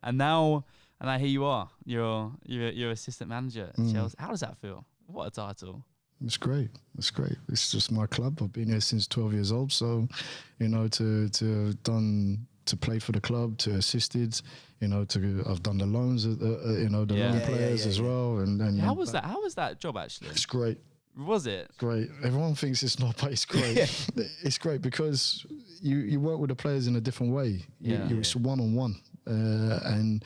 And now here you are. You're assistant manager at Chelsea. How does that feel? What a title. It's great. It's great. It's just my club. I've been here since 12 years old. So, you know, to play for the club, to assisted, you know, I've done the loans, you know, the loan players as well. And how was that? How was that job actually? It's great. Was it? Great. Everyone thinks it's not, but it's great. It's great because you work with the players in a different way. It's one-on-one, and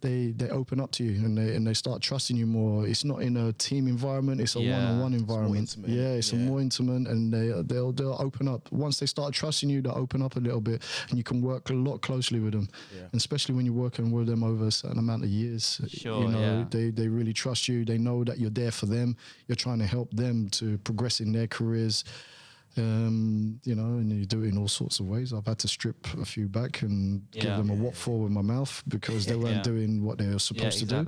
they open up to you and they start trusting you more. It's not in a team environment. It's a one-on-one environment. It's a more intimate, and they'll open up. Once they start trusting you, they'll open up a little bit, and you can work a lot closely with them. And especially when you're working with them over a certain amount of years. Sure, you know, they really trust you. They know that you're there for them. You're trying to help them to progress in their careers. You know, and you do it in all sorts of ways. I've had to strip a few back and give them a what for with my mouth because they weren't doing what they were supposed to do.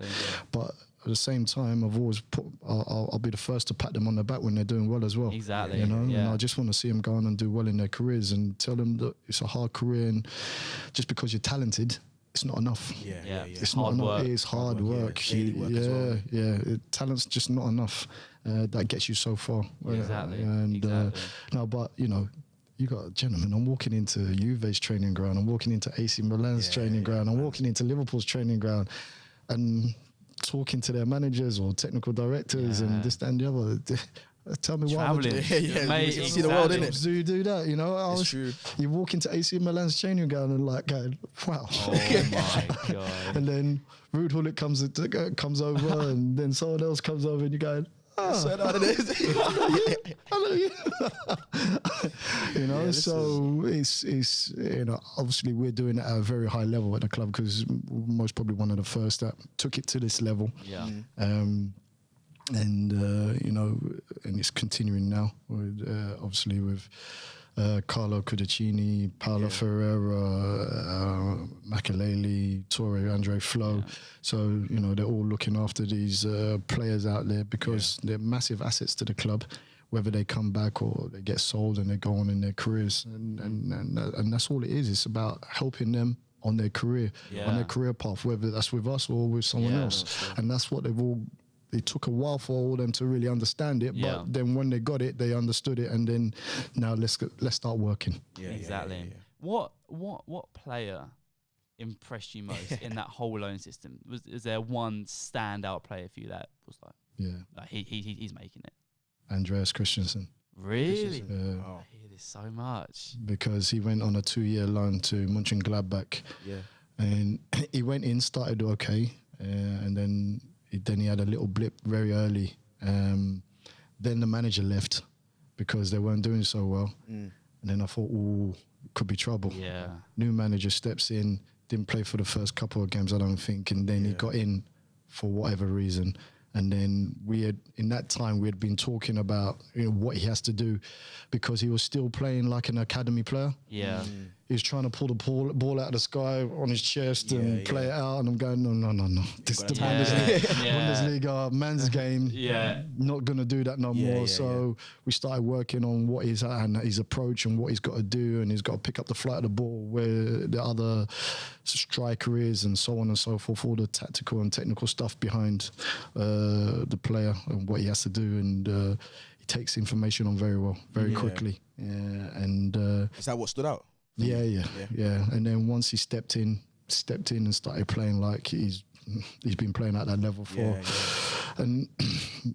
But at the same time, I've always I'll be the first to pat them on the back when they're doing well as well. Exactly. You know, and I just want to see them go on and do well in their careers and tell them that it's a hard career, and just because you're talented, it's not enough. It's not enough. It is hard work. Talent's just not enough. That gets you so far. Exactly. No, but you know, you got, gentlemen, I'm walking into Juve's training ground. I'm walking into AC Milan's training ground. I'm walking into Liverpool's training ground, and talking to their managers or technical directors and this and the other. Tell me why. Traveling. Mate, you see the world, innit? Do you do that? You know, It's true. You walk into AC Milan's training ground and like going, wow. Oh my God. And then Ruud Gullit comes over, and then someone else comes over, and you go, hello, you know. So it's you know, obviously we're doing it at a very high level at the club because most probably one of the first that took it to this level. And you know, and it's continuing now with obviously with Carlo Cudicini, Paolo Ferreira, Makelele, Torre, Andre Flo. So, you know, they're all looking after these players out there because they're massive assets to the club, whether they come back or they get sold and they go on in their careers. And that's all it is. It's about helping them on their career, on their career path, whether that's with us or with someone else. And that's what it took a while for all them to really understand it, but then when they got it, they understood it, and then now let's start working. Exactly. What player impressed you most in that whole loan system? Is there one standout player for you that was like he's making it? Andreas Christensen. Really? I hear this so much. Because he went on a 2-year loan to Mönchengladbach. And he went in, started okay, and then he had a little blip very early. Then the manager left because they weren't doing so well. And then I thought, could be trouble. New manager steps in, didn't play for the first couple of games, I don't think. And then he got in for whatever reason. And then in that time, we had been talking about, you know, what he has to do because he was still playing like an academy player. He was trying to pull the ball out of the sky on his chest and play it out. And I'm going, no. This is the Bundesliga, man's game. Not going to do that no more. So we started working on what his approach and what he's got to do. And he's got to pick up the flight of the ball where the other striker is and so on and so forth. All the tactical and technical stuff behind the player and what he has to do. And he takes information on very well, very quickly. And is that what stood out? Yeah. And then once he stepped in and started playing like he's been playing at that level for. And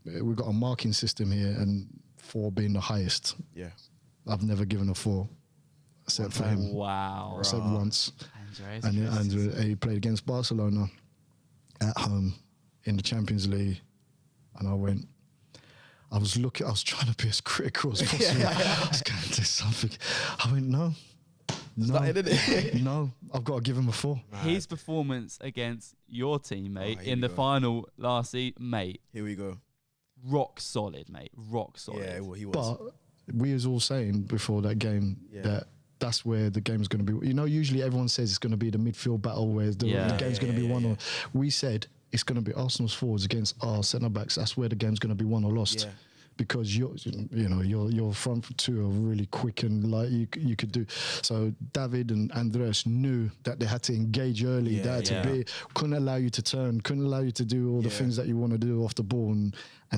we've got a marking system here, and 4 being the highest. I've never given a 4 except for him. Wow. Except once. And he played against Barcelona at home in the Champions League, and I was trying to be as critical as possible. I was going to do something. I went, no, I've got to give him a 4. His performance against your teammate in the final last season, mate. Here we go. Rock solid, mate. Rock solid. Yeah, well, he was. But we was all saying before that game that's where the game's going to be. You know, usually everyone says it's going to be the midfield battle where the game's going to be won. Or we said it's going to be Arsenal's forwards against our centre-backs. That's where the game's going to be won or lost. because your front two are really quick and like you could do. So David and Andres knew that they had to engage early. They had to be, couldn't allow you to turn, couldn't allow you to do all the things that you want to do off the ball, and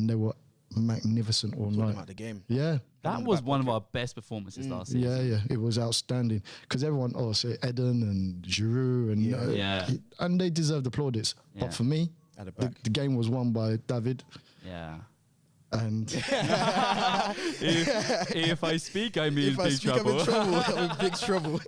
they were magnificent all night. About the game. Yeah. That was one of our best performances last season. Yeah, it was outstanding because everyone, say Eden and Giroud, and they deserve the plaudits. Yeah. But for me, the game was won by David. Yeah. And if I speak, I'm in big trouble. I'm in big trouble.